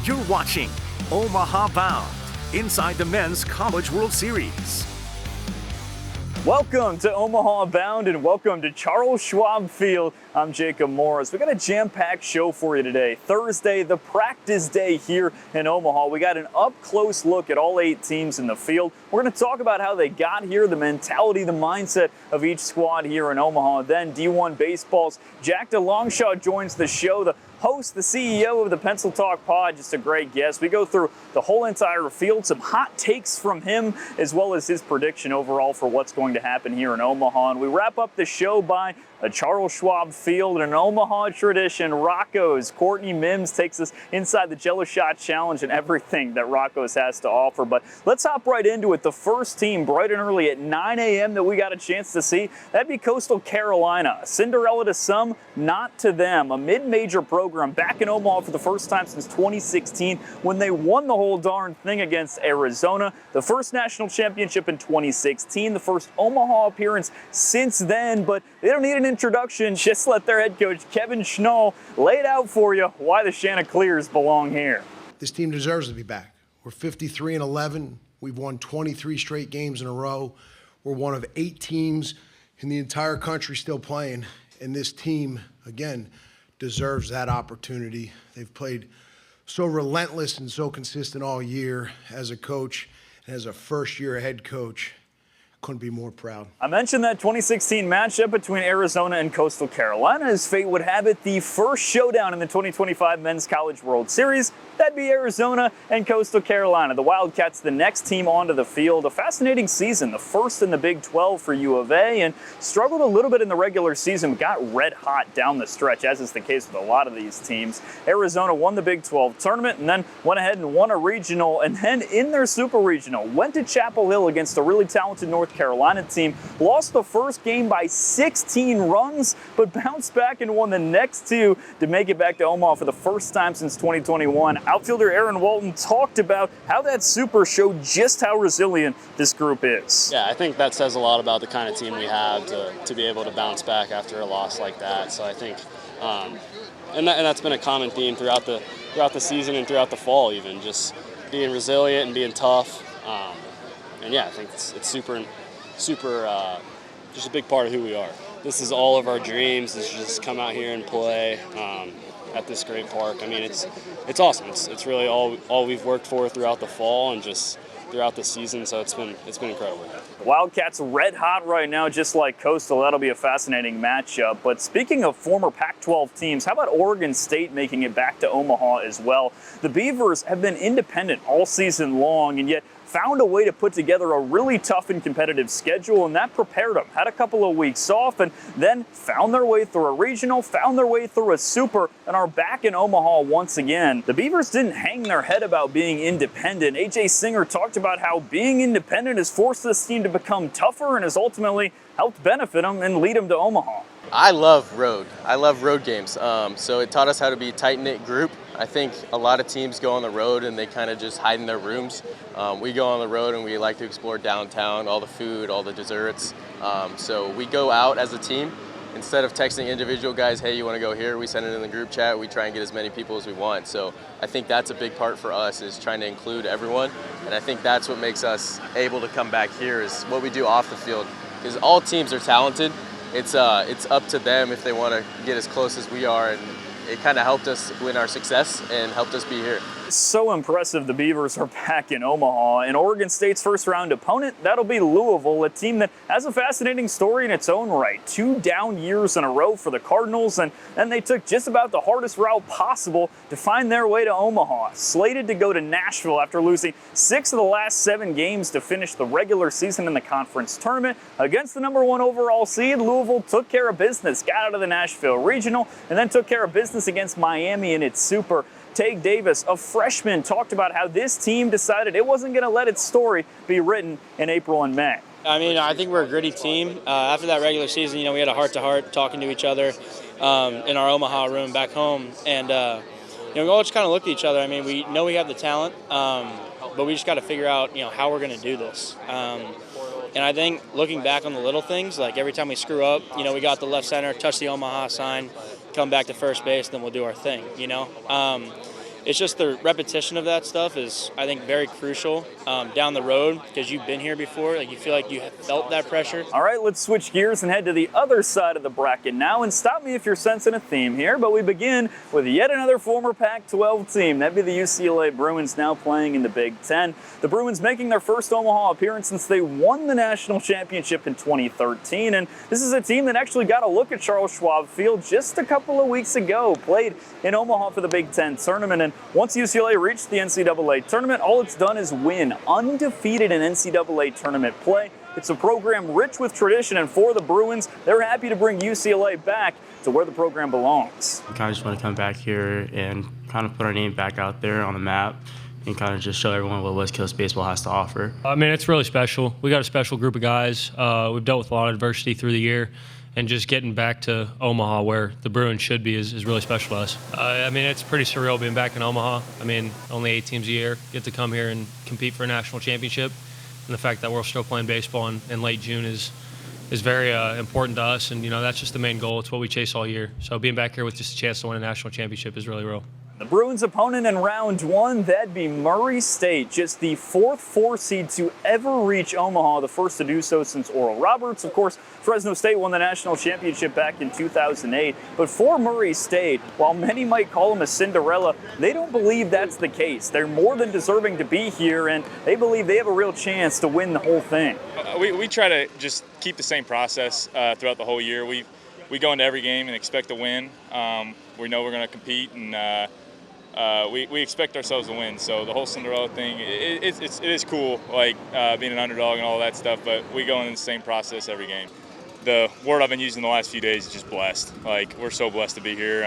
You're watching Omaha Bound, inside the Men's College World Series. Welcome to Omaha Bound and welcome to Charles Schwab Field. I'm Jacob Morris. We got a jam-packed show for you today. Thursday, the practice day here in Omaha. We got an up-close look at all 8 teams in the field. We're going to talk about how they got here, the mentality, the mindset of each squad here in Omaha. Then D1 Baseball's Jack DeLongchamp joins the show. The host, the CEO of the Pencil Talk Pod, just a great guest. We go through the whole entire field, some hot takes from him, as well as his prediction overall for what's going to happen here in Omaha. And we wrap up the show by a Charles Schwab Field and an Omaha tradition. Rocco's Courtney Mims takes us inside the Jello Shot Challenge and everything that Rocco's has to offer. But let's hop right into it. The first team, bright and early at 9 a.m. that we got a chance to see, that'd be Coastal Carolina. Cinderella to some, not to them. A mid-major program back in Omaha for the first time since 2016 when they won the whole darn thing against Arizona. The first national championship in 2016, the first Omaha appearance since then, but they don't need an introduction. Just let their head coach, Kevin Schnall, lay it out for you why the Chanticleers belong here. This team deserves to be back. We're 53-11. We've won 23 straight games in a row. We're one of 8 teams in the entire country still playing, and this team, again, deserves that opportunity. They've played so relentless and so consistent all year. As a coach and as a first-year head coach, couldn't be more proud. I mentioned that 2016 matchup between Arizona and Coastal Carolina. As fate would have it, the first showdown in the 2025 Men's College World Series, that'd be Arizona and Coastal Carolina. The Wildcats, the next team onto the field. A fascinating season, the first in the Big 12 for U of A, and struggled a little bit in the regular season, but got red hot down the stretch, as is the case with a lot of these teams. Arizona won the Big 12 tournament and then went ahead and won a regional, and then in their super regional, went to Chapel Hill against a really talented North Carolina team, lost the first game by 16 runs, but bounced back and won the next 2 to make it back to Omaha for the first time since 2021. Outfielder Aaron Walton talked about how that super showed just how resilient this group is. Yeah, I think that says a lot about the kind of team we have to be able to bounce back after a loss like that. So I think, and that's been a common theme throughout the season and throughout the fall, even just being resilient and being tough. And yeah, I think it's super, just a big part of who we are. This is all of our dreams, is just come out here and play at this great park. I mean, it's awesome. It's really all we've worked for throughout the fall and just throughout the season, so it's been incredible. The Wildcats red hot right now, just like Coastal. That'll be a fascinating matchup. But speaking of former Pac-12 teams, how about Oregon State making it back to Omaha as well? The Beavers have been independent all season long, and yet found a way to put together a really tough and competitive schedule, and that prepared them. Had a couple of weeks off and then found their way through a regional, found their way through a super, and are back in Omaha once again. The Beavers didn't hang their head about being independent. A.J. Singer talked about how being independent has forced this team to become tougher and has ultimately helped benefit them and lead them to Omaha. I love road games. So it taught us how to be a tight-knit group. I think a lot of teams go on the road and they kind of just hide in their rooms. We go on the road and we like to explore downtown, all the food, all the desserts. So we go out as a team. Instead of texting individual guys, hey, you want to go here? We send it in the group chat. We try and get as many people as we want. So I think that's a big part for us, is trying to include everyone. And I think that's what makes us able to come back here, is what we do off the field. Because all teams are talented. It's up to them if they want to get as close as we are, and it kind of helped us win our success and helped us be here. So impressive the Beavers are back in Omaha. And Oregon State's first round opponent, that'll be Louisville, a team that has a fascinating story in its own right. 2 down years in a row for the Cardinals, and then they took just about the hardest route possible to find their way to Omaha. Slated to go to Nashville after losing 6 of the last 7 games to finish the regular season in the conference tournament. Against the number 1 overall seed, Louisville took care of business, got out of the Nashville Regional, and then took care of business against Miami in its Super. Tage Davis, a freshman, talked about how this team decided it wasn't going to let its story be written in April and May. I mean, I think we're a gritty team. After that regular season, we had a heart-to-heart talking to each other in our Omaha room back home. And, we all just kind of looked at each other. I mean, we know we have the talent, but we just got to figure out, how we're going to do this. And I think looking back on the little things, like every time we screw up, we got the left center, touch the Omaha sign, come back to first base, then we'll do our thing, it's just the repetition of that stuff is, I think, very crucial down the road because you've been here before. Like, you feel like you have felt that pressure. All right, let's switch gears and head to the other side of the bracket now. And stop me if you're sensing a theme here, but we begin with yet another former Pac-12 team. That'd be the UCLA Bruins, now playing in the Big Ten. The Bruins making their first Omaha appearance since they won the national championship in 2013. And this is a team that actually got a look at Charles Schwab Field just a couple of weeks ago. Played in Omaha for the Big Ten tournament. And once UCLA reached the NCAA tournament, all it's done is win, undefeated in NCAA tournament play. It's a program rich with tradition, and for the Bruins, they're happy to bring UCLA back to where the program belongs. We kind of just want to come back here and kind of put our name back out there on the map and kind of just show everyone what West Coast baseball has to offer. I mean, it's really special. We got a special group of guys. We've dealt with a lot of adversity through the year, and just getting back to Omaha where the Bruins should be is really special to us. I mean, it's pretty surreal being back in Omaha. I mean, only 8 teams a year get to come here and compete for a national championship. And the fact that we're still playing baseball in late June is very important to us. And, you know, that's just the main goal. It's what we chase all year. So being back here with just a chance to win a national championship is really real. The Bruins' opponent in round one, that'd be Murray State, just the 4th 4 seed to ever reach Omaha, the first to do so since Oral Roberts. Of course, Fresno State won the national championship back in 2008. But for Murray State, while many might call them a Cinderella, they don't believe that's the case. They're more than deserving to be here, and they believe they have a real chance to win the whole thing. We try to just keep the same process throughout the whole year. We go into every game and expect to win. We know we're going to compete, and we expect ourselves to win. So the whole Cinderella thing, it is cool, like being an underdog and all that stuff, but we go in the same process every game. The word I've been using the last few days is just blessed. Like, we're so blessed to be here.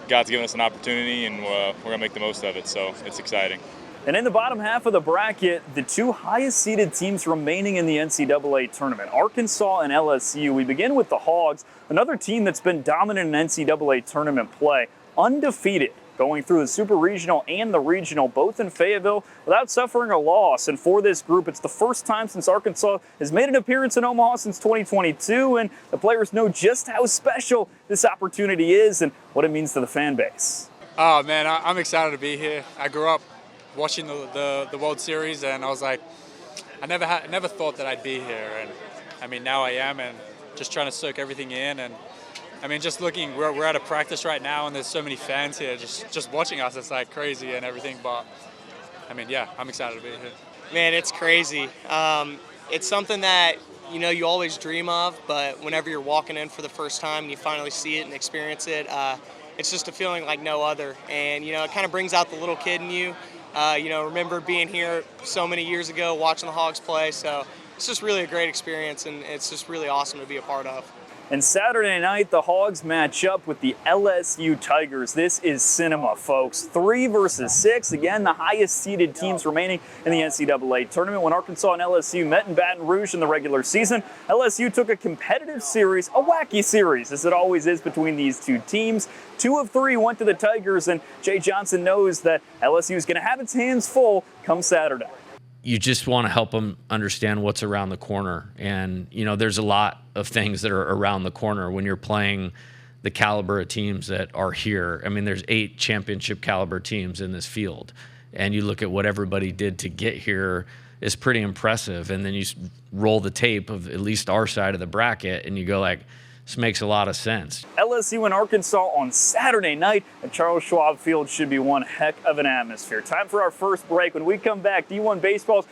God's given us an opportunity, and we're going to make the most of it, so it's exciting. And in the bottom half of the bracket, the 2 highest seeded teams remaining in the NCAA tournament, Arkansas and LSU. We begin with the Hogs, another team that's been dominant in NCAA tournament play, undefeated, going through the Super Regional and the Regional, both in Fayetteville, without suffering a loss. And for this group, it's the first time since Arkansas has made an appearance in Omaha since 2022, and the players know just how special this opportunity is and what it means to the fan base. Oh, man, I'm excited to be here. I grew up watching the World Series, and I was like, I never thought that I'd be here. And, I mean, now I am, and just trying to soak everything in. And I mean, just looking, we're at a practice right now, and there's so many fans here just watching us. It's like crazy and everything. But I mean, yeah, I'm excited to be here. Man, it's crazy. It's something that, you know, you always dream of, but whenever you're walking in for the first time and you finally see it and experience it, it's just a feeling like no other. And, you know, it kind of brings out the little kid in you. You know, remember being here so many years ago, watching the Hogs play. So it's just really a great experience, and it's just really awesome to be a part of. And Saturday night, the Hogs match up with the LSU Tigers. This is cinema, folks. 3 versus 6. Again, the highest seeded teams remaining in the NCAA tournament. When Arkansas and LSU met in Baton Rouge in the regular season, LSU took a competitive series, a wacky series, as it always is between these two teams. 2 of 3 went to the Tigers, and Jay Johnson knows that LSU is going to have its hands full come Saturday. You just want to help them understand what's around the corner. And, you know, there's a lot of things that are around the corner when you're playing the caliber of teams that are here. I mean, there's 8 championship caliber teams in this field. And you look at what everybody did to get here, is pretty impressive. And then you roll the tape of at least our side of the bracket, and you go like, this makes a lot of sense. LSU and Arkansas on Saturday night at Charles Schwab Field should be one heck of an atmosphere. Time for our first break. When we come back, D1 Baseball's